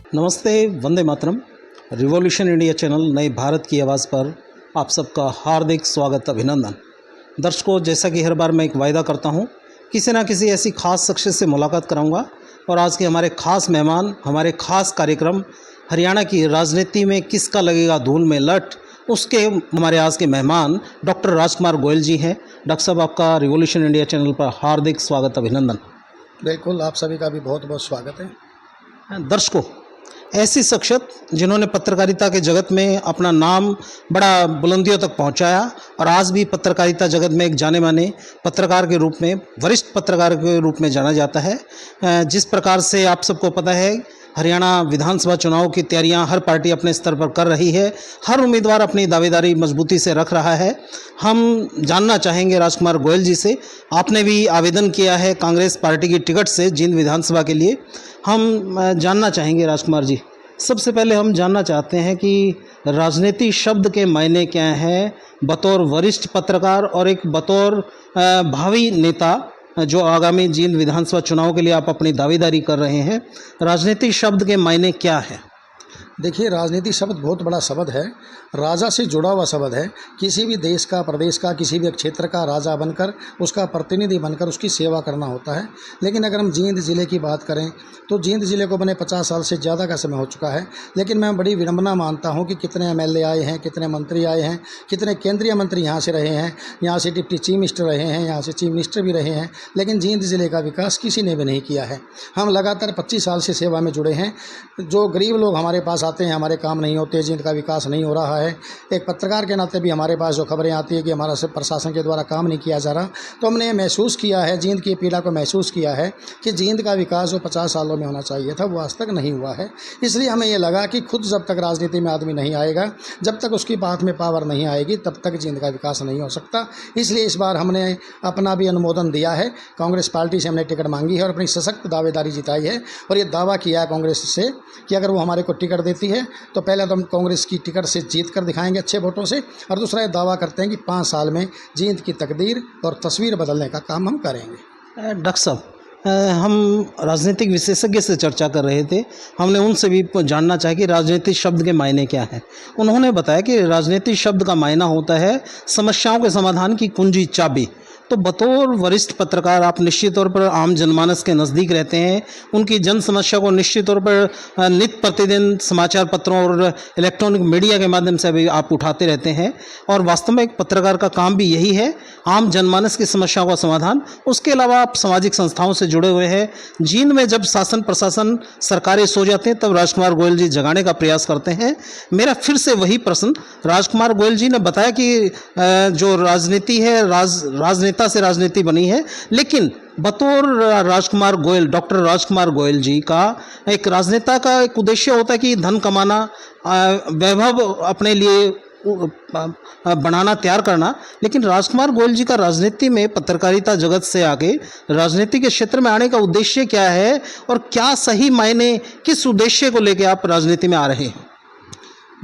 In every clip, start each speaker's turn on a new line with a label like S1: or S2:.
S1: नमस्ते, Vande Mataram. Revolution India channel नए भारत की आवाज़ पर आप सबका हार्दिक स्वागत, अभिनंदन। दर्शकों, जैसा कि हर बार मैं एक वायदा करता हूं, किसी ना किसी ऐसी ख़ास शख्सियत से मुलाकात कराऊंगा और आज के हमारे ख़ास मेहमान, हमारे ख़ास कार्यक्रम हरियाणा की राजनीति में किसका लगेगा धूल में लट, उसके हमारे आज के मेहमान डॉक्टर राजकुमार गोयल जी हैं। डॉक्टर साहब, आपका रिवॉल्यूशन इंडिया चैनल पर हार्दिक स्वागत, अभिनंदन।
S2: बिल्कुल, आप सभी का भी बहुत बहुत स्वागत है।
S1: दर्शकों, ऐसी शख्सियत जिन्होंने पत्रकारिता के जगत में अपना नाम बड़ा बुलंदियों तक पहुंचाया और आज भी पत्रकारिता जगत में एक जाने माने पत्रकार के रूप में, वरिष्ठ पत्रकार के रूप में जाना जाता है। जिस प्रकार से आप सबको पता है, हरियाणा विधानसभा चुनाव की तैयारियां हर पार्टी अपने स्तर पर कर रही है, हर उम्मीदवार अपनी दावेदारी मजबूती से रख रहा है। हम जानना चाहेंगे राजकुमार गोयल जी से, आपने भी आवेदन किया है कांग्रेस पार्टी की टिकट से जींद विधानसभा के लिए। हम जानना चाहेंगे राजकुमार जी, सबसे पहले हम जानना चाहते हैं कि राजनीति शब्द के मायने क्या हैं बतौर वरिष्ठ पत्रकार और एक बतौर भावी नेता जो आगामी जींद विधानसभा चुनाव के लिए आप अपनी दावेदारी कर रहे हैं। राजनीति शब्द के मायने क्या है?
S2: देखिए, राजनीति शब्द बहुत बड़ा शब्द है, राजा से जुड़ा हुआ शब्द है। किसी भी देश का, प्रदेश का, किसी भी क्षेत्र का राजा बनकर, उसका प्रतिनिधि बनकर उसकी सेवा करना होता है। लेकिन अगर हम जींद ज़िले की बात करें तो जींद ज़िले को बने 50 साल से ज़्यादा का समय हो चुका है। लेकिन मैं बड़ी विडंबना मानता हूँ कि कितने एमएलए आए हैं, कितने मंत्री आए हैं, कितने केंद्रीय मंत्री यहाँ से रहे हैं, यहाँ से डिप्टी चीफ मिनिस्टर रहे हैं, यहाँ से चीफ मिनिस्टर भी रहे हैं, लेकिन जींद ज़िले का विकास किसी ने भी नहीं किया है। हम लगातार 25 साल से सेवा में जुड़े हैं। जो गरीब लोग हमारे पास आते हैं, हमारे काम नहीं होते, जींद का विकास नहीं हो रहा है। एक पत्रकार के नाते भी हमारे पास जो खबरें आती है कि हमारा सब प्रशासन के द्वारा काम नहीं किया जा रहा, तो हमने ये महसूस किया है, जींद की पीड़ा को महसूस किया है कि जींद का विकास जो 50 सालों में होना चाहिए था वो आज तक नहीं हुआ है। इसलिए हमें ये लगा कि खुद जब तक राजनीति में आदमी नहीं आएगा, जब तक उसकी बात में पावर नहीं आएगी, तब तक जींद का विकास नहीं हो सकता। इसलिए इस बार हमने अपना भी अनुमोदन दिया है। कांग्रेस पार्टी से हमने टिकट मांगी है और अपनी सशक्त दावेदारी जिताई है और ये दावा किया है कांग्रेस से कि अगर वो हमारे को टिकट देती है तो पहले तो हम कांग्रेस की टिकट से जीत कर दिखाएंगे अच्छे वोटों से, और दूसरा ये दावा करते हैं कि 5 साल में जींद की तकदीर और तस्वीर बदलने का काम हम करेंगे।
S1: डॉक्टर साहब, हम राजनीतिक विशेषज्ञ से चर्चा कर रहे थे, हमने उनसे भी जानना चाहा कि राजनीतिक शब्द के मायने क्या हैं। उन्होंने बताया कि राजनीतिक शब्द का मायना होता है समस्याओं के समाधान की कुंजी, चाबी। तो बतौर वरिष्ठ पत्रकार आप निश्चित तौर पर आम जनमानस के नज़दीक रहते हैं, उनकी जन समस्या को निश्चित तौर पर नित्य प्रतिदिन समाचार पत्रों और इलेक्ट्रॉनिक मीडिया के माध्यम से भी आप उठाते रहते हैं और वास्तव में एक पत्रकार का काम भी यही है, आम जनमानस की समस्याओं का समाधान। उसके अलावा आप सामाजिक संस्थाओं से जुड़े हुए हैं। जींद में जब शासन प्रशासन सरकारें सो जाते हैं तब राजकुमार गोयल जी जगाने का प्रयास करते हैं। मेरा फिर से वही प्रश्न, राजकुमार गोयल जी ने बताया कि जो राजनीति है, राजनेता से राजनीति बनी है, लेकिन बतौर राजकुमार गोयल, डॉक्टर राजकुमार गोयल जी का एक राजनेता का एक उद्देश्य होता है कि धन कमाना, वैभव अपने लिए बनाना, तैयार करना। लेकिन राजकुमार गोयल जी का राजनीति में, पत्रकारिता जगत से आगे राजनीति के क्षेत्र में आने का उद्देश्य क्या है और क्या सही मायने, किस उद्देश्य को लेकर आप राजनीति में आ रहे हैं?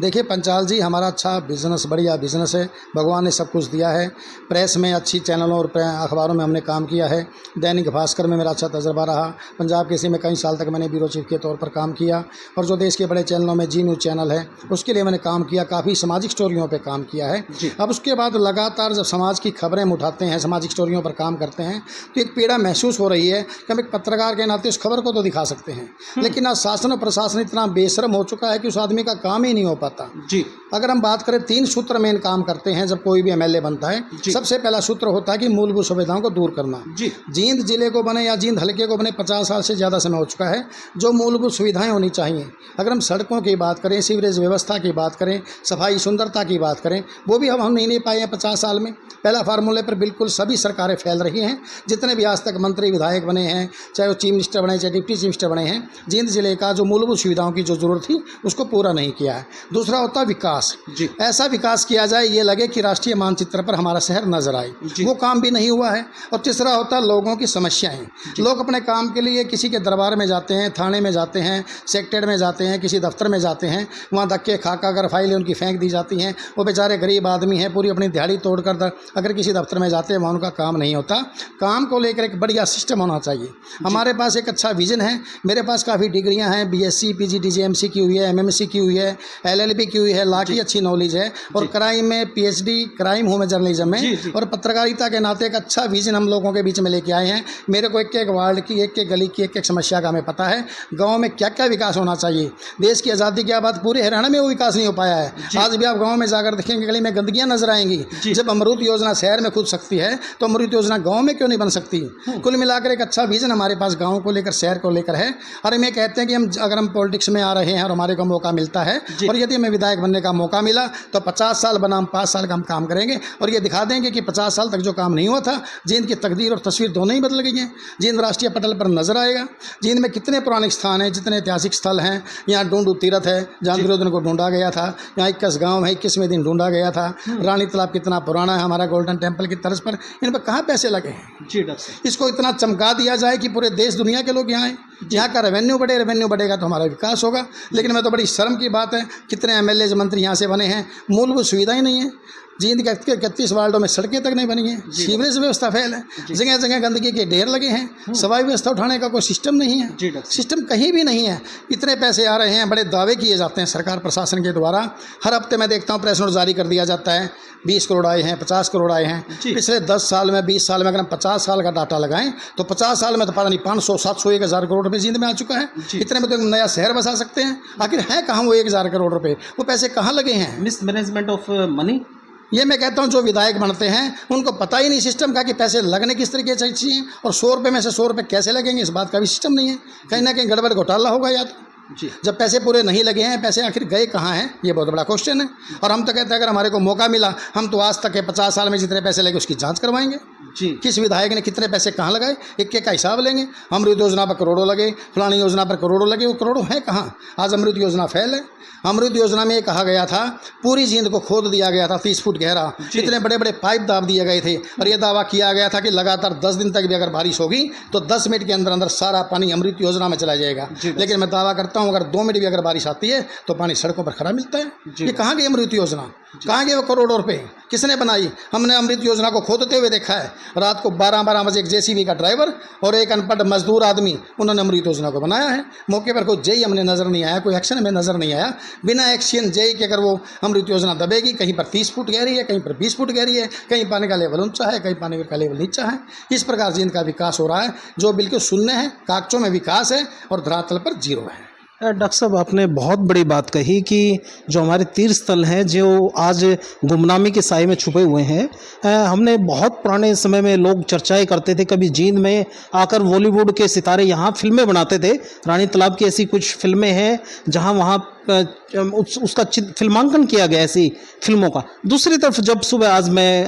S2: देखिए पंचाल जी, हमारा अच्छा बिज़नेस, बढ़िया बिज़नेस है, भगवान ने सब कुछ दिया है। प्रेस में, अच्छी चैनलों और अखबारों में हमने काम किया है। दैनिक भास्कर में मेरा अच्छा तजर्बा रहा। पंजाब केसरी में कई साल तक मैंने ब्यूरो चीफ के तौर पर काम किया और जो देश के बड़े चैनलों में जी न्यूज़ चैनल है उसके लिए मैंने काम किया, काफ़ी सामाजिक स्टोरियों पर काम किया है। अब उसके बाद लगातार जब समाज की खबरें हम उठाते हैं, सामाजिक स्टोरियों पर काम करते हैं, तो एक पीड़ा महसूस हो रही है कि हम एक पत्रकार के नाते उस खबर को तो दिखा सकते हैं, लेकिन आज शासन और प्रशासन इतना बेशर्म हो चुका है कि उस आदमी का काम ही नहीं हो पाता
S1: जी।
S2: अगर हम बात करें, 3 सूत्र में काम करते हैं जब कोई भी एमएलए बनता है। सबसे पहला सूत्र होता है कि मूलभूत सुविधाओं को दूर करना। जींद जिले को बने या जींद हल्के को बने 50 साल से ज़्यादा समय हो चुका है। जो मूलभूत सुविधाएं होनी चाहिए, अगर हम सड़कों की बात करें, सीवरेज व्यवस्था की बात करें, सफाई सुंदरता की बात करें, वो भी हम नहीं पाए हैं 50 साल में। पहला फार्मूले पर बिल्कुल सभी सरकारें फैल रही हैं। जितने भी आज तक मंत्री विधायक बने हैं, चाहे वो चीफ मिनिस्टर बने, चाहे डिप्टी चीफ मिनिस्टर बने हैं, जींद जिले का जो मूलभूत सुविधाओं की जो ज़रूरत थी उसको पूरा नहीं किया है। दूसरा होता है विकास।
S1: जी।
S2: ऐसा विकास किया जाए ये लगे कि राष्ट्रीय मानचित्र पर हमारा शहर नजर आए, वो काम भी नहीं हुआ है। और तीसरा होता है लोगों की समस्याएं। लोग अपने काम के लिए किसी के दरबार में जाते हैं, थाने में जाते हैं, सेक्रेटेरिएट में जाते हैं, किसी दफ्तर में जाते हैं, वहाँ धक्के खाका अगर फाइलें उनकी फेंक दी जाती हैं। वो बेचारे गरीब आदमी हैं, पूरी अपनी दिहाड़ी तोड़कर अगर किसी दफ्तर में जाते हैं वहाँ उनका काम नहीं होता। काम को लेकर एक बढ़िया सिस्टम होना चाहिए। हमारे पास एक अच्छा विजन है। मेरे पास काफ़ी डिग्रियां हैं, बीएससी, पीजी, डीजीएमसी की हुई है, एमएमसी की हुई है, एलएलबी की हुई है, लॉ की अच्छी नॉलेज है, और क्राइम में पीएचडी क्राइम हूँ मैं जर्नलिज्म में, और पत्रकारिता के नाते एक अच्छा विजन हम लोगों के बीच में लेके आए हैं। मेरे को एक एक वार्ड की, एक एक गली की, एक एक समस्या का हमें पता है। गाँव में क्या क्या विकास होना चाहिए। देश की आज़ादी के बाद पूरे हरियाणा में वो विकास नहीं हो पाया है। आज भी आप गाँव में जाकर देखेंगे गली में गंदगियाँ नजर आएंगी। जब अमृत योजना शहर में खुद सकती है तो अमृत योजना गाँव में क्यों नहीं बन सकती। कुल मिलाकर एक अच्छा विजन हमारे पास गाँव को लेकर, शहर को लेकर है। और हम ये कहते हैं कि अगर हम पॉलिटिक्स में आ रहे हैं और हमारे को मौका मिलता है, और यदि हमें विधायक बनने का मौका मिला तो 50 साल बना हम 5 साल का हम काम करेंगे और ये दिखा देंगे कि 50 साल तक जो काम नहीं हुआ था, जींद की तकदीर और तस्वीर दोनों ही बदल गई हैं। जींद राष्ट्रीय पटल पर नजर आएगा। जींद में कितने पुराने स्थान हैं, जितने ऐतिहासिक स्थल हैं। यहाँ ढूंढू तीरथ है जहाँ दुर्योधन को ढूंढा गया था। यहाँ 21 गाँव है, 21वें दिन ढूंढा गया था। रानी तालाब कितना पुराना है हमारा, गोल्डन टेम्पल की तर्ज पर। इन पर कहाँ पैसे लगे हैं।
S1: जी डॉक्टर,
S2: इसको इतना चमका दिया जाए कि पूरे देश दुनिया के लोग यहाँ आए। यहाँ का रेवेन्यू बढ़ेगा तो हमारा विकास होगा। लेकिन मैं तो बड़ी शर्म की बात है, कितने एमएलए मंत्री यहाँ से बने हैं, मूलभूत सुविधा ही नहीं है। जींद के 31 वार्डों में सड़कें तक नहीं बनी हैं, सीवरेज व्यवस्था फैल है, जगह जगह गंदगी के ढेर लगे हैं, सफाई व्यवस्था उठाने का कोई सिस्टम नहीं है। सिस्टम कहीं भी नहीं है। इतने पैसे आ रहे हैं, बड़े दावे किए जाते हैं सरकार प्रशासन के द्वारा। हर हफ्ते मैं देखता हूँ प्रेस नोट जारी कर दिया जाता है, 20 करोड़ आए हैं, 50 करोड़ आए हैं। पिछले 10 साल में, 20 साल में अगर हम 50 साल का डाटा लगाएं तो 50 साल में तो पता नहीं 500, 700, 1000 करोड़ रुपये जींद में आ चुका है। इतने में तो नया शहर बसा सकते हैं। आखिर है कहाँ वो 1000 करोड़ रुपये, वो पैसे कहाँ लगे हैं।
S1: Mismanagement of money.
S2: ये मैं कहता हूँ जो विधायक बनते हैं उनको पता ही नहीं सिस्टम का कि पैसे लगने किस तरीके से चाहिए, और 100 रुपये में से 100 रुपये कैसे लगेंगे, इस बात का भी सिस्टम नहीं है। कहीं ना कहीं गड़बड़ घोटाला होगा या तो। जब पैसे पूरे नहीं लगे हैं, पैसे आखिर गए कहाँ हैं, ये बहुत बड़ा क्वेश्चन है। और हम तो कहते हैं अगर हमारे को मौका मिला, हम तो आज तक के 50 साल में जितने पैसे लगे उसकी जांच करवाएंगे। किस विधायक ने कितने पैसे कहाँ लगाए, एक का हिसाब लेंगे। अमृत योजना पर करोड़ों लगे, फलानी योजना पर करोड़ों लगे, वो करोड़ों हैं कहाँ। आज अमृत योजना फेल है। अमृत योजना में ये कहा गया था पूरी जींद को खोद दिया गया था 30 फुट गहरा, इतने बड़े बड़े पाइप दाब दिए गए थे, और ये दावा किया गया था कि लगातार 10 दिन तक भी अगर बारिश होगी तो 10 मिनट के अंदर अंदर सारा पानी अमृत योजना में चला जाएगा। लेकिन मैं दावा करता हूँ अगर 2 मिनट भी अगर बारिश आती है तो पानी सड़कों पर खड़ा मिलता है। ये कहाँ गई अमृत योजना, कहाँ गए वो करोड़ों रुपए, किसने बनाई। हमने अमृत योजना को खोदते हुए देखा है। रात को 12-12 बजे एक जेसीबी का ड्राइवर और एक अनपढ़ मजदूर आदमी, उन्होंने अमृत योजना को बनाया है। मौके पर कोई जेई हमने नज़र नहीं आया, कोई एक्शन हमें नज़र नहीं आया। बिना एक्शन जेई के अगर वो अमृत योजना दबेगी, कहीं पर 30 फुट गहरी है, कहीं पर 20 फुट गहरी है, कहीं पानी का लेवल ऊंचा है, कहीं पानी का लेवल नीचा है। इस प्रकार जींद का विकास हो रहा है जो बिल्कुल शून्य है। कागजों में विकास है और धरातल पर जीरो है।
S1: डॉक्टर साहब, आपने बहुत बड़ी बात कही कि जो हमारे तीर्थ स्थल हैं जो आज गुमनामी के साए में छुपे हुए हैं। हमने बहुत पुराने समय में लोग चर्चाएं करते थे, कभी जींद में आकर बॉलीवुड के सितारे यहाँ फिल्में बनाते थे। रानी तालाब की ऐसी कुछ फिल्में हैं जहाँ वहाँ उसका फिल्मांकन किया गया ऐसी फिल्मों का। दूसरी तरफ जब सुबह आज मैं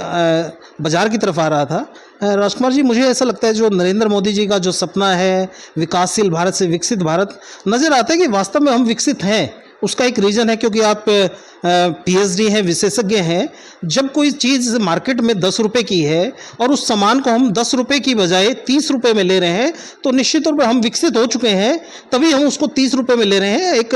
S1: बाज़ार की तरफ आ रहा था, राजकुमार जी, मुझे ऐसा लगता है जो नरेंद्र मोदी जी का जो सपना है विकासशील भारत से विकसित भारत, नज़र आता है कि वास्तव में हम विकसित हैं। उसका एक रीज़न है क्योंकि आप पीएचडी हैं, विशेषज्ञ हैं। जब कोई चीज़ मार्केट में 10 रुपये की है और उस सामान को हम 10 रुपये की बजाय 30 रुपये में ले रहे हैं तो निश्चित तौर पर हम विकसित हो चुके हैं, तभी हम उसको 30 रुपये में ले रहे हैं। एक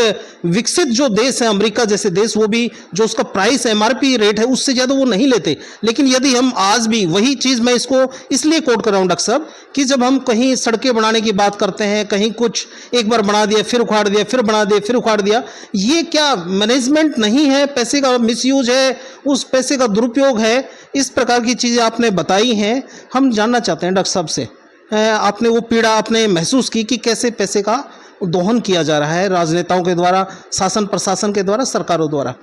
S1: विकसित जो देश है, अमेरिका जैसे देश, वो भी जो उसका प्राइस है, एमआरपी रेट है, उससे ज़्यादा वो नहीं लेते। लेकिन यदि हम आज भी वही चीज़, मैं इसको इसलिए कोट कर रहा हूँ डॉक्टर साहब, कि जब हम कहीं सड़कें बनाने की बात करते हैं, कहीं कुछ एक बार बना दिया फिर उखाड़ दिया, फिर बना दिया फिर उखाड़ दिया, ये क्या मैनेजमेंट नहीं है, पैसे का मिसयूज है, उस पैसे का दुरुपयोग है। इस प्रकार की चीज़ें आपने बताई हैं। हम जानना चाहते हैं डॉक्टर साहब से, आपने वो पीड़ा आपने महसूस की कि कैसे पैसे का दोहन किया जा रहा है राजनेताओं के द्वारा, शासन प्रशासन के द्वारा, सरकारों द्वारा।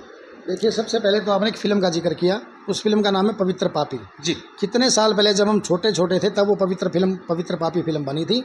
S2: देखिए, सबसे पहले तो आपने एक फ़िल्म का जिक्र किया, उस फिल्म का नाम है पवित्र पापी। जी, कितने साल पहले जब हम छोटे छोटे थे तब वो पवित्र पापी फिल्म बनी थी।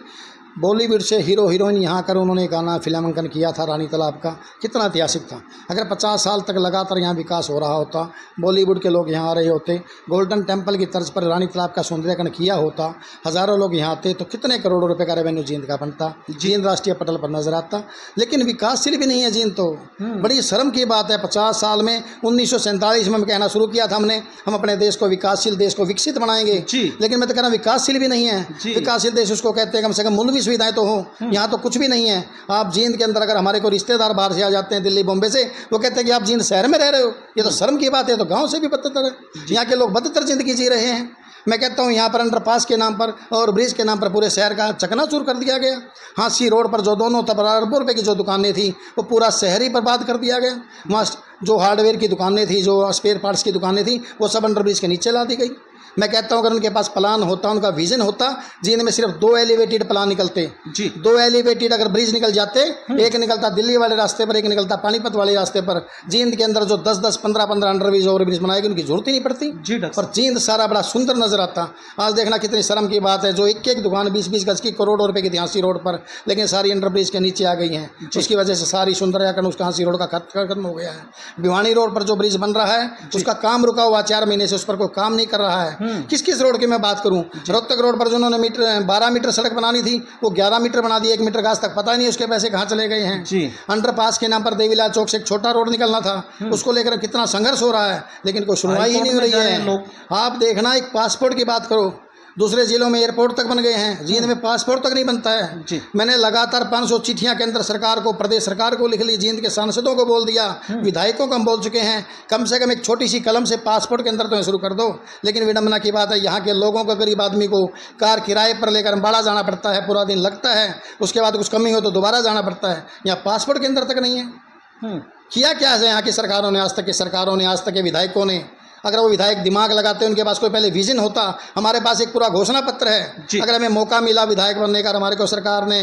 S2: बॉलीवुड से हीरो हीरोइन यहाँ कर उन्होंने गाना फिल्मांकन किया था रानी तालाब का, कितना ऐतिहासिक था। अगर 50 साल तक लगातार यहाँ विकास हो रहा होता, बॉलीवुड के लोग यहाँ आ रहे होते, गोल्डन टेम्पल की तर्ज पर रानी तालाब का सौंदर्यीकरण किया होता, हज़ारों लोग यहाँ आते, तो कितने करोड़ों रुपए का रेवेन्यू जींद का बनता, जींद राष्ट्रीय पटल पर नजर आता। लेकिन विकासशील भी नहीं है जींद तो। बड़ी शर्म की बात है, 50 साल में 1947 में कहना शुरू किया था हमने, हम अपने देश को विकासशील, देश को विकसित बनाएंगे, लेकिन मैं तो कह रहा हूँ विकासशील भी नहीं है। विकासशील देश उसको कहते हैं कम से कम मूलभूत सुविधाएं तो हो, यहाँ तो कुछ भी नहीं है। आप जींद के अंदर अगर हमारे को रिश्तेदार बाहर से आ जाते हैं दिल्ली बॉम्बे से, वो कहते हैं कि आप जींद शहर में रह रहे हो, ये तो शर्म की बात है। तो गांव से भी बदतर है, यहाँ के लोग बदतर जिंदगी जी रहे हैं। मैं कहता हूँ यहाँ पर अंडरपास के नाम पर और ब्रिज के नाम पर पूरे शहर का चकनाचूर कर दिया गया। हांसी रोड पर जो दोनों तरफ अरबों रुपये की जो दुकानें थी, वो पूरा शहर ही बर्बाद कर दिया गया। वहाँ जो हार्डवेयर की दुकानें थी, जो स्पेयर पार्ट्स की दुकानें थी, वो सब अंडर ब्रिज के नीचे ला दी गई। मैं कहता हूँ अगर उनके पास प्लान होता, उनका विजन होता, जींद में सिर्फ 2 एलिवेटेड प्लान निकलते जी, 2 एलिवेटेड अगर ब्रिज निकल जाते, एक निकलता दिल्ली वाले रास्ते पर, एक निकलता पानीपत वाले रास्ते पर। जींद के अंदर जो 10-10, 15-15 अंडर ब्रिज ओवर ब्रिज बनाएगी, उनकी जरूरत ही नहीं पड़ती जी। और जींद सारा बड़ा सुंदर नजर आता। आज देखना कितनी शर्म की बात है, जो एक एक दुकान 20-20 गज की करोड़ों रुपए की थी हांसी रोड पर, लेकिन सारी अंडर ब्रिज के नीचे आ गई हैं। उसकी वजह से सारी सुंदरीकरण उसका हांसी रोड का खत्म हो गया है। भिवानी रोड पर जो ब्रिज बन रहा है, उसका काम रुका हुआ 4 महीने से, उस पर कोई काम नहीं कर रहा है। किस रोड मैं बात करूं, रोहतक रोड पर जो उन्होंने 12 मीटर सड़क बनानी थी, वो 11 मीटर बना दी, 1 मीटर घास तक पता नहीं उसके पैसे कहां चले गए हैं जी। अंडरपास के नाम पर देवीलाल चौक से एक छोटा रोड निकलना था, उसको लेकर कितना संघर्ष हो रहा है, लेकिन कोई सुनवाई ही नहीं हो रही है। आप देखना, एक पासपोर्ट की बात करो, दूसरे जिलों में एयरपोर्ट तक बन गए हैं, जींद में पासपोर्ट तक नहीं बनता है जी। मैंने लगातार 500 चिट्ठियां केंद्र सरकार को, प्रदेश सरकार को लिख ली, जींद के सांसदों को बोल दिया, विधायकों को हम बोल चुके हैं, कम से कम एक छोटी सी कलम से पासपोर्ट के अंदर तो शुरू कर दो। लेकिन विडम्बना की बात है, यहाँ के लोगों को, गरीब आदमी को कार किराए पर लेकर अम्बाड़ा जाना पड़ता है, पूरा दिन लगता है, उसके बाद कुछ कमी हो तो दोबारा जाना पड़ता है। यहाँ पासपोर्ट के अंदर तक नहीं है। किया क्या है यहाँ की सरकारों ने, आज तक की सरकारों ने, आज तक के विधायकों ने? अगर वो विधायक दिमाग लगाते, उनके पास कोई पहले विजन होता। हमारे पास एक पूरा घोषणा पत्र है, अगर हमें मौका मिला विधायक बनने का, हमारे को सरकार ने,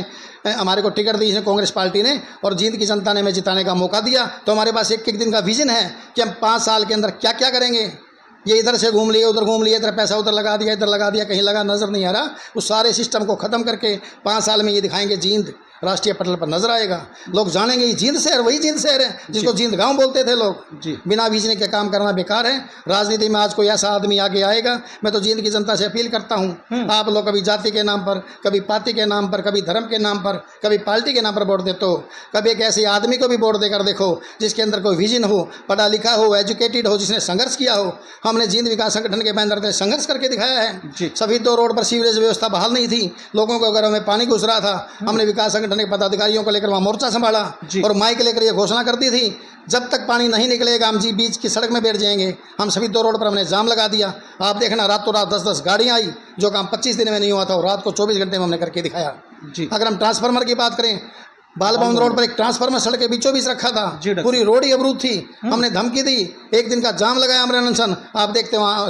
S2: हमारे को टिकट दी है कांग्रेस पार्टी ने, और जींद की जनता ने हमें जिताने का मौका दिया, तो हमारे पास एक दिन का विजन है कि हम 5 साल के अंदर क्या क्या करेंगे। ये इधर से घूम लिए, उधर घूम लिए, इधर पैसा उधर लगा दिया, इधर लगा दिया, कहीं लगा नजर नहीं आ रहा। उस सारे सिस्टम को ख़त्म करके 5 साल में ये दिखाएंगे, जींद राष्ट्रीय पटल पर नजर आएगा, लोग जानेंगे ये जींद शहर वही जींद शहर है जिसको जींद गांव बोलते थे लोग जी। बिना विजन के काम करना बेकार है। राजनीति में आज कोई ऐसा आदमी आगे आएगा, मैं तो जींद की जनता से अपील करता हूँ, आप लोग कभी जाति के नाम पर, कभी पार्टी के नाम पर, कभी धर्म के नाम पर, कभी पार्टी के नाम पर वोट देते हो, कभी एक ऐसे आदमी को भी वोट देकर देखो जिसके अंदर कोई विजन हो, पढ़ा लिखा हो, एजुकेटेड हो, जिसने संघर्ष किया हो। हमने जींद विकास संगठन के बैनर से संघर्ष करके दिखाया है। सभी 2 रोड पर सीवरेज व्यवस्था बहाल नहीं थी, लोगों को घरों में पानी घुस रहा था, हमने विकास संगठन के पदाधिकारियों लेकर वहां मोर्चा संभाला और माइक लेकर ये घोषणा कर दी थी, जब तक पानी नहीं निकलेगा हम जी बीच की सड़क में बैठ जाएंगे। हम सभी 2 रोड पर हमने जाम लगा दिया। आप देखना, रातों रात 10-10 गाड़ियां आई, जो काम 25 दिन में नहीं हुआ था, और रात को 24 घंटे में हमने करके दिखाया जी। अगर हम ट्रांसफार्मर की बात करें, बाल भवन रोड पर एक ट्रांसफार्मर सड़क के बीचों बीच रखा था, पूरी रोड ही अवरुद्ध थी। हमने धमकी दी, 1 दिन का जाम लगाया अमर अनशन, आप देखते वहाँ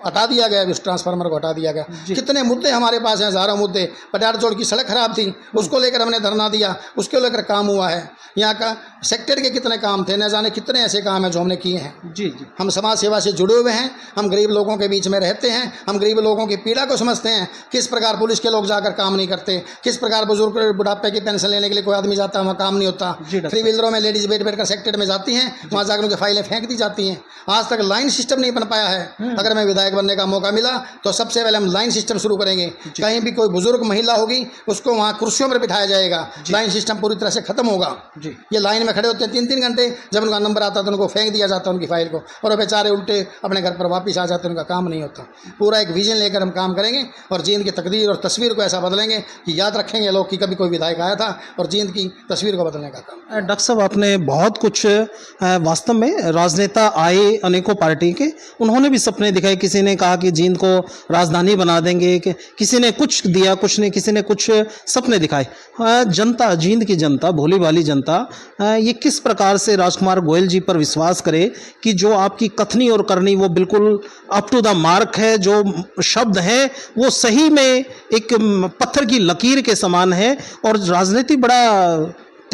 S2: हटा दिया गया, उस ट्रांसफार्मर को हटा दिया गया। कितने मुद्दे हमारे पास हैं, हजारों मुद्दे। पटियाला जोड़ की सड़क खराब थी, उसको लेकर हमने धरना दिया, उसको लेकर काम हुआ है। यहाँ का सेक्टर के कितने काम थे, न जाने कितने ऐसे काम हैं जो हमने किए हैं जी। हम समाज सेवा से जुड़े हुए हैं, हम गरीब लोगों के बीच में रहते हैं, हम गरीब लोगों की पीड़ा को समझते हैं। किस प्रकार पुलिस के लोग जाकर काम नहीं करते, किस प्रकार बुजुर्ग बुढ़ापे की पेंशन लेने के लिए कोई आदमी जाता है, वहाँ काम नहीं होता। 3 व्हीलरों में लेडीज बैठ कर सेक्टर में जाती हैं, वहाँ जाकर उनकी फाइलें फेंक दी जाती हैं। आज तक लाइन सिस्टम नहीं बन पाया है। अगर हमें विधायक बनने का मौका मिला तो सबसे पहले हम लाइन सिस्टम शुरू करेंगे। कहीं भी कोई बुजुर्ग महिला होगी, उसको वहाँ कुर्सियों पर बिठाया जाएगा, लाइन सिस्टम पूरी तरह से खत्म होगा। ये लाइन में खड़े होते हैं 3-3 घंटे, जब उनका नंबर आता है तो उनको फेंक दिया जाता है उनकी फाइल को, और वो बेचारे उल्टे अपने घर पर वापस आ जाते हैं, उनका काम नहीं होता। पूरा एक विजन लेकर हम काम करेंगे और जींद की तकदीर और तस्वीर को ऐसा बदलेंगे कि याद रखेंगे लोग कि कभी कोई विधायक आया था, और जींद की तस्वीर को बदलने का काम।
S1: डॉक्टर साहब, आपने बहुत कुछ वास्तव में, राजनेता आए अनेकों पार्टी के, उन्होंने भी सपने दिखाए। किसी ने कहा कि जींद को राजधानी बना देंगे, किसी ने कुछ दिया, कुछ ने, किसी ने कुछ सपने दिखाए। जनता, जींद की जनता, भोली भाली जनता, ये किस प्रकार से राजकुमार गोयल जी पर विश्वास करे कि जो आपकी कथनी और करनी वो बिल्कुल अप टू द मार्क है, जो शब्द हैं वो सही में एक पत्थर की लकीर के समान है, और राजनीति बड़ा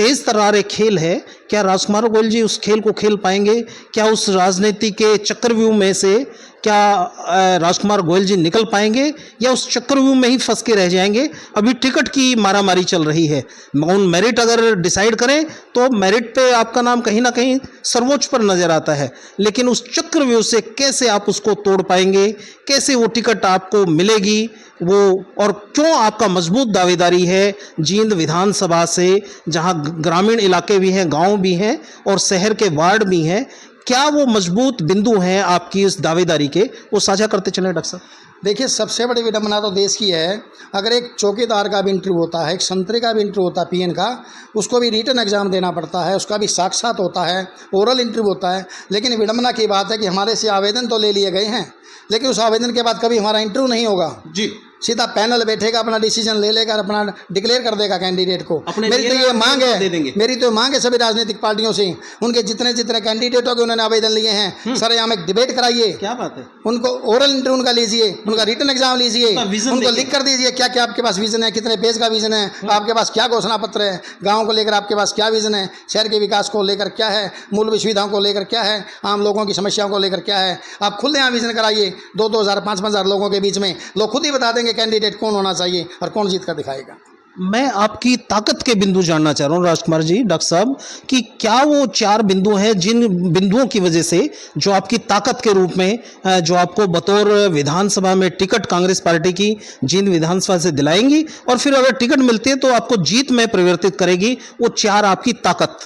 S1: तेज तर्रार एक खेल है, क्या राजकुमार गोयल जी उस खेल को खेल पाएंगे? क्या उस राजनीति के चक्रव्यूह में से क्या राजकुमार गोयल जी निकल पाएंगे, या उस चक्रव्यूह में ही फंस के रह जाएंगे? अभी टिकट की मारामारी चल रही है। ऑन मेरिट अगर डिसाइड करें तो मेरिट पे आपका नाम कहीं ना कहीं सर्वोच्च पर नजर आता है, लेकिन उस चक्रव्यूह से कैसे आप उसको तोड़ पाएंगे, कैसे वो टिकट आपको मिलेगी वो, और क्यों आपका मजबूत दावेदारी है जींद विधानसभा से, जहां ग्रामीण इलाके भी हैं, गांव भी हैं और शहर के वार्ड भी हैं, क्या वो मजबूत बिंदु हैं आपकी इस दावेदारी के, वो साझा करते चलें डॉक्टर साहब?
S2: देखिए, सबसे बड़ी विडंबना तो देश की है, अगर एक चौकीदार का भी इंटरव्यू होता है, एक संतरी का भी इंटरव्यू होता है, पीएन का, उसको भी रिटन एग्जाम देना पड़ता है, उसका भी साक्षात होता है, ओरल इंटरव्यू होता है। लेकिन विडंबना की बात है कि हमारे से आवेदन तो ले लिए गए हैं, लेकिन उस आवेदन के बाद कभी हमारा इंटरव्यू नहीं होगा जी। सीधा पैनल बैठेगा, अपना डिसीजन ले लेकर अपना डिक्लेयर कर देगा कैंडिडेट को। मेरी तो ये मांग है, मेरी तो मांग है सभी राजनीतिक पार्टियों से, उनके जितने जितने कैंडिडेट हो गए उन्होंने आवेदन लिए हैं, सर यहाँ में डिबेट कराइए। क्या बात है? उनको ओरल इंटरव्यू उनका लीजिए, उनका रिटन एग्जाम लीजिए, उनको लिख कर दीजिए क्या क्या आपके पास विजन है, कितने पेज का विजन है, आपके पास क्या घोषणा पत्र है, गाँव को लेकर आपके पास क्या विजन है, शहर के विकास को लेकर क्या है, मूलभूत सुविधाओं को लेकर क्या है, आम लोगों की समस्याओं को लेकर क्या है। आप खुद यहाँ विजन कराइए, 2,000 5,000 लोगों के बीच में, लोग खुद ही बता देंगे कैंडिडेट कौन होना चाहिए और कौन जीत कर दिखाएगा।
S1: मैं आपकी ताकत के बिंदु जानना चाह रहा हूँ राजकुमार जी, डॉक्टर साहब, कि क्या वो 4 बिंदु हैं जिन बिंदुओं की वजह से जो आपकी ताकत के रूप में जो आपको बतौर विधानसभा में टिकट कांग्रेस पार्टी की जींद विधानसभा से दिलाएंगी, और फिर अगर टिकट मिलती है तो आपको जीत में परिवर्तित करेगी, वो 4 आपकी ताकत?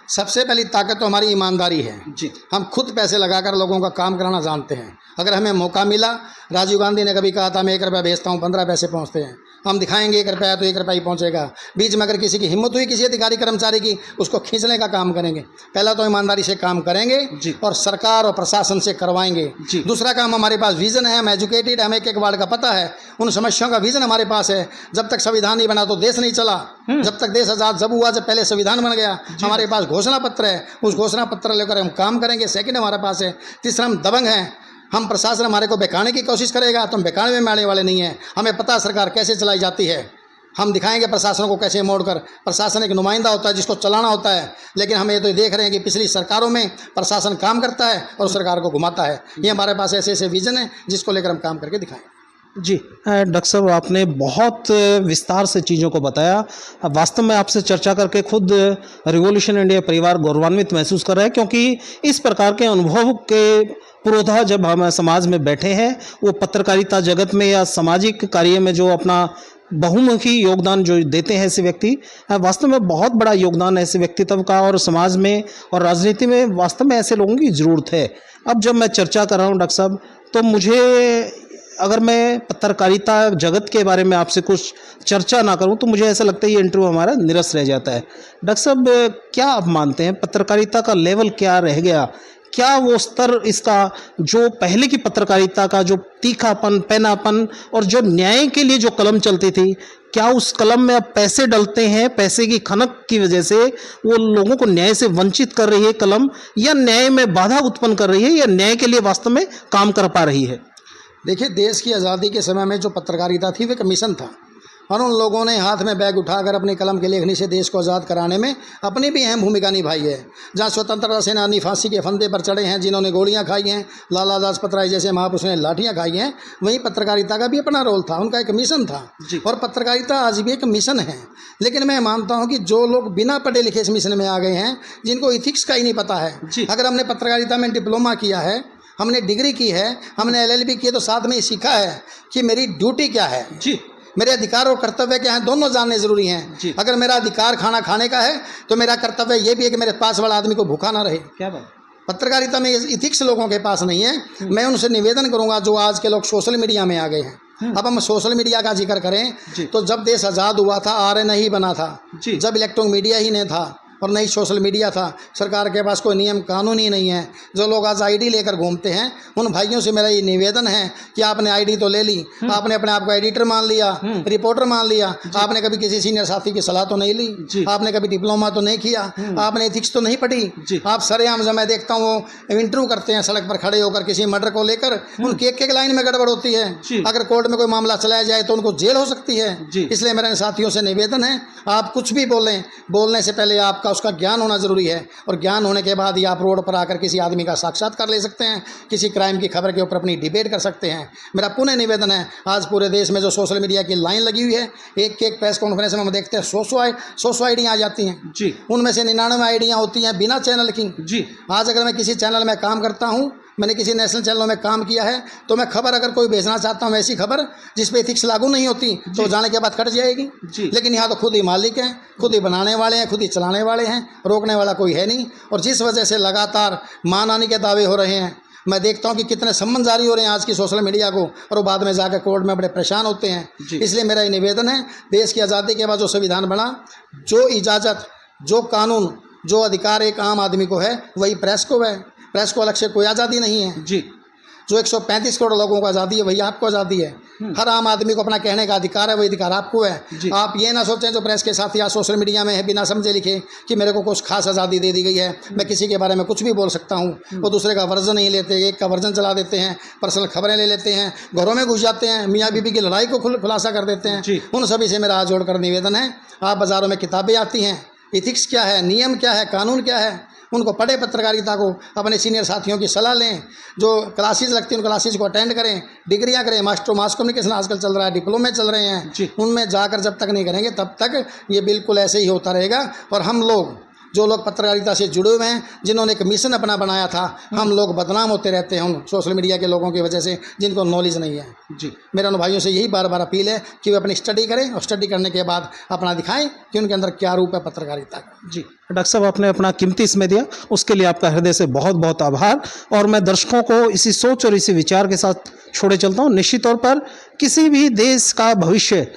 S2: सबसे पहली ताकत तो हमारी ईमानदारी है जी। हम खुद पैसे लगाकर लोगों का काम कराना जानते हैं। अगर हमें मौका मिला, राजीव गांधी ने कभी कहा था मैं 1 रुपया भेजता हूँ 15 पैसे पहुँचते हैं, हम दिखाएंगे 1 रुपया तो 1 रुपया ही पहुँचेगा। बीच में अगर किसी की हिम्मत हुई किसी अधिकारी कर्मचारी की, उसको खींचने का काम करेंगे। पहला तो ईमानदारी से काम करेंगे और सरकार और प्रशासन से करवाएंगे। दूसरा काम, हमारे पास विजन है, हम एजुकेटेड, हमें एक वार्ड का पता है, उन समस्याओं का विजन हमारे पास है। जब तक संविधान नहीं बना तो देश नहीं चला, जब तक देश आज़ाद जब हुआ जब पहले संविधान बन गया। हमारे पास घोषणा पत्र है, उस घोषणा पत्र लेकर हम काम करेंगे। सेकंड हमारे पास है। तीसरा, हम दबंग हैं, हम प्रशासन हमारे को बेकाने की कोशिश करेगा तो हम बेकाने में आने वाले नहीं हैं। हमें पता सरकार कैसे चलाई जाती है, हम दिखाएंगे प्रशासन को कैसे मोड़कर। प्रशासन एक नुमाइंदा होता है जिसको चलाना होता है, लेकिन हम ये तो देख रहे हैं कि पिछली सरकारों में प्रशासन काम करता है और सरकार को घुमाता है। ये हमारे पास ऐसे ऐसे विजन है जिसको लेकर हम काम करके दिखाएंगे।
S1: जी डॉक्टर साहब, आपने बहुत विस्तार से चीज़ों को बताया। वास्तव में आपसे चर्चा करके खुद रिवॉल्यूशन इंडिया परिवार गौरवान्वित महसूस कर रहा है, क्योंकि इस प्रकार के अनुभव के पुरोधा जब हम समाज में बैठे हैं, वो पत्रकारिता जगत में या सामाजिक कार्य में जो अपना बहुमुखी योगदान जो देते हैं ऐसे व्यक्ति, वास्तव में बहुत बड़ा योगदान ऐसे व्यक्तित्व का, और समाज में और राजनीति में वास्तव में ऐसे लोगों की ज़रूरत है। अब जब मैं चर्चा कर रहा हूँ डॉक्टर साहब, तो मुझे, अगर मैं पत्रकारिता जगत के बारे में आपसे कुछ चर्चा ना करूं तो मुझे ऐसा लगता है ये इंटरव्यू हमारा निरस रह जाता है। डॉक्टर साहब, क्या आप मानते हैं पत्रकारिता का लेवल क्या रह गया? क्या वो स्तर इसका जो पहले की पत्रकारिता का जो तीखापन, पैनापन और जो न्याय के लिए जो कलम चलती थी, क्या उस कलम में अब पैसे डलते हैं, पैसे की खनक की वजह से वो लोगों को न्याय से वंचित कर रही है कलम, या न्याय में बाधा उत्पन्न कर रही है, या न्याय के लिए वास्तव में काम कर पा रही है?
S2: देखिए, देश की आज़ादी के समय में जो पत्रकारिता थी वह कमीशन था, और उन लोगों ने हाथ में बैग उठाकर अपनी कलम की लेखनी से देश को आज़ाद कराने में अपनी भी अहम भूमिका निभाई है। जहाँ स्वतंत्रता सेनानी फांसी के फंदे पर चढ़े हैं, जिन्होंने गोलियां खाई हैं, लाला लाजपत राय जैसे महापुरुषों ने लाठियां खाई हैं, वहीं पत्रकारिता का भी अपना रोल था, उनका एक मिशन था। और पत्रकारिता आज भी एक मिशन है। लेकिन मैं मानता हूँ कि जो लोग बिना पढ़े लिखे इस मिशन में आ गए हैं, जिनको इथिक्स का ही नहीं पता है। अगर हमने पत्रकारिता में डिप्लोमा किया है, हमने डिग्री की है, हमने LLB की है, तो साथ में ये सीखा है कि मेरी ड्यूटी क्या है, मेरे अधिकार और कर्तव्य क्या हैं, दोनों जानने जरूरी हैं। अगर मेरा अधिकार खाना खाने का है तो मेरा कर्तव्य ये भी है कि मेरे पास वाला आदमी को भूखा ना रहे। क्या बात? पत्रकारिता में इथिक्स लोगों के पास नहीं है। मैं उनसे निवेदन करूंगा, जो आज के लोग सोशल मीडिया में आ गए हैं। अब हम सोशल मीडिया का जिक्र करें तो जब देश आज़ाद हुआ था, RN नहीं बना था, जब इलेक्ट्रॉनिक मीडिया ही नहीं था, और नहीं सोशल मीडिया था। सरकार के पास कोई नियम कानून ही नहीं है। जो लोग आज आईडी लेकर घूमते हैं, उन भाइयों से मेरा ये निवेदन है कि आपने आईडी तो ले ली, आपने अपने आप को एडिटर मान लिया, रिपोर्टर मान लिया, आपने कभी किसी सीनियर साथी की सलाह तो नहीं ली, आपने कभी डिप्लोमा तो नहीं किया, आपने एथिक्स तो नहीं पढ़ी। आप सरेआम जब मैं देखता हूँ वो इंटरव्यू करते हैं सड़क पर खड़े होकर किसी मर्डर को लेकर, उनकी एक लाइन में गड़बड़ होती है। अगर कोर्ट में कोई मामला चलाया जाए तो उनको जेल हो सकती है। इसलिए मेरे साथियों से निवेदन है, आप कुछ भी बोलें, बोलने से पहले आपका उसका ज्ञान होना जरूरी है, और ज्ञान होने के बाद ही आप रोड पर आकर किसी आदमी का साक्षात्कार ले सकते हैं, किसी क्राइम की खबर के ऊपर अपनी डिबेट कर सकते हैं। मेरा पुनः निवेदन है, आज पूरे देश में जो सोशल मीडिया की लाइन लगी हुई है, एक प्रेस कॉन्फ्रेंस में हम देखते हैं 100 आईडियाँ आ जाती हैं जी, उनमें से 99 आईडियाँ होती हैं बिना चैनल की जी। आज अगर मैं किसी चैनल में काम करता हूँ, मैंने किसी नेशनल चैनलों में काम किया है, तो मैं खबर अगर कोई भेजना चाहता हूँ, ऐसी खबर जिस पे एथिक्स लागू नहीं होती, तो जाने के बाद कट जाएगी जी। लेकिन यहाँ तो खुद ही मालिक हैं, खुद ही बनाने वाले हैं, खुद ही चलाने वाले हैं, रोकने वाला कोई है नहीं। और जिस वजह से लगातार मानहानि के दावे हो रहे हैं, मैं देखता हूँ कि कितने सम्मन जारी हो रहे हैं आज की सोशल मीडिया को, और वो बाद में जाकर कोर्ट में बड़े परेशान होते हैं। इसलिए मेरा ये निवेदन है, देश की आज़ादी के बाद जो संविधान बना, जो इजाज़त, जो कानून, जो अधिकार एक आम आदमी को है, वही प्रेस को है। प्रेस को अलग से कोई आज़ादी नहीं है जी। जो 135 करोड़ लोगों को आज़ादी है, वही आपको आज़ादी है। हर आम आदमी को अपना कहने का अधिकार है, वही अधिकार आपको है। आप ये ना सोचें जो प्रेस के साथ या सोशल मीडिया में है, बिना समझे लिखे कि मेरे को कुछ खास आज़ादी दे दी गई है, मैं किसी के बारे में कुछ भी बोल सकता हूँ। वो दूसरे का वर्जन नहीं लेते, एक का वर्जन चला देते हैं, पर्सनल खबरें ले लेते हैं, घरों में घुस जाते हैं, मियाँ बीबी की लड़ाई को खुलासा कर देते हैं। उन सभी से मेरा हाथ जोड़कर निवेदन है, आप बाज़ारों में किताबें आती हैं, इथिक्स क्या है, नियम क्या है, कानून क्या है, उनको पढ़े, पत्रकारिता को अपने सीनियर साथियों की सलाह लें, जो क्लासेस लगती हैं उन क्लासेस को अटेंड करें, डिग्रियां करें, मास कम्युनिकेशन आजकल चल रहा है, डिप्लोमे चल रहे हैं, उनमें जाकर जब तक नहीं करेंगे तब तक ये बिल्कुल ऐसे ही होता रहेगा। और हम लोग जो लोग पत्रकारिता से जुड़े हुए हैं, जिन्होंने एक मिशन अपना बनाया था, हम लोग बदनाम होते रहते हैं उन सोशल मीडिया के लोगों की वजह से, जिनको नॉलेज नहीं है जी। मेरा उन भाइयों से यही बार बार अपील है कि वे अपनी स्टडी करें, और स्टडी करने के बाद अपना दिखाएं कि उनके अंदर क्या रूप है पत्रकारिता का जी।
S1: डॉक्टर साहब, आपने अपना कीमती समय दिया, उसके लिए आपका हृदय से बहुत बहुत आभार। और मैं दर्शकों को इसी सोच और इसी विचार के साथ छोड़े चलता हूँ। निश्चित तौर पर किसी भी देश का भविष्य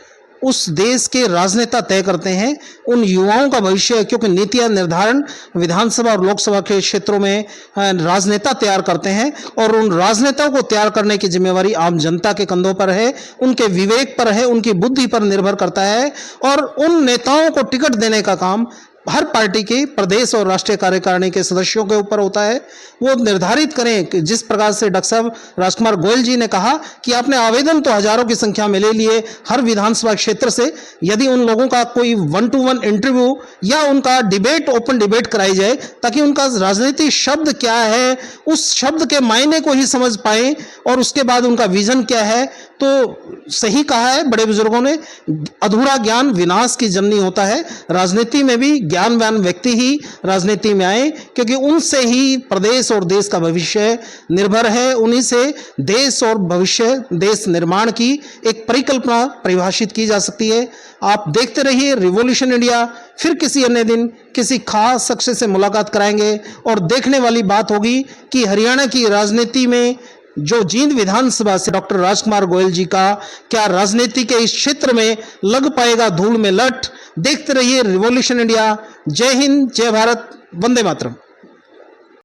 S1: उस देश के राजनेता तय करते हैं, उन युवाओं का भविष्य, क्योंकि नीतियां निर्धारण विधानसभा और लोकसभा के क्षेत्रों में राजनेता तैयार करते हैं, और उन राजनेताओं को तैयार करने की जिम्मेवारी आम जनता के कंधों पर है, उनके विवेक पर है, उनकी बुद्धि पर निर्भर करता है। और उन नेताओं को टिकट देने का काम हर पार्टी के प्रदेश और राष्ट्रीय कार्यकारिणी के सदस्यों के ऊपर होता है। वो निर्धारित करें कि जिस प्रकार से डॉक्टर साहब राजकुमार गोयल जी ने कहा कि आपने आवेदन तो हजारों की संख्या में ले लिए हर विधानसभा क्षेत्र से, यदि उन लोगों का कोई 1-to-1 इंटरव्यू या उनका डिबेट, ओपन डिबेट कराई जाए, ताकि उनका राजनीतिक शब्द क्या है, उस शब्द के मायने को ही समझ पाएं, और उसके बाद उनका विजन क्या है। तो सही कहा है बड़े बुजुर्गों ने, अधूरा ज्ञान विनाश की जननी होता है। राजनीति में भी ज्ञानवान व्यक्ति ही राजनीति में आए, क्योंकि उनसे ही प्रदेश और देश का भविष्य निर्भर है, उन्हीं से देश और भविष्य, देश निर्माण की एक परिकल्पना परिभाषित की जा सकती है। आप देखते रहिए रिवॉल्यूशन इंडिया। फिर किसी अन्य दिन किसी खास शख्स से मुलाकात कराएंगे, और देखने वाली बात होगी कि हरियाणा की राजनीति में जो जींद विधानसभा से डॉक्टर राजकुमार गोयल जी का क्या राजनीति के इस क्षेत्र में लग पाएगा धूल में लट। देखते रहिए रिवॉल्यूशन इंडिया। जय हिंद, जय भारत, वंदे मातरम।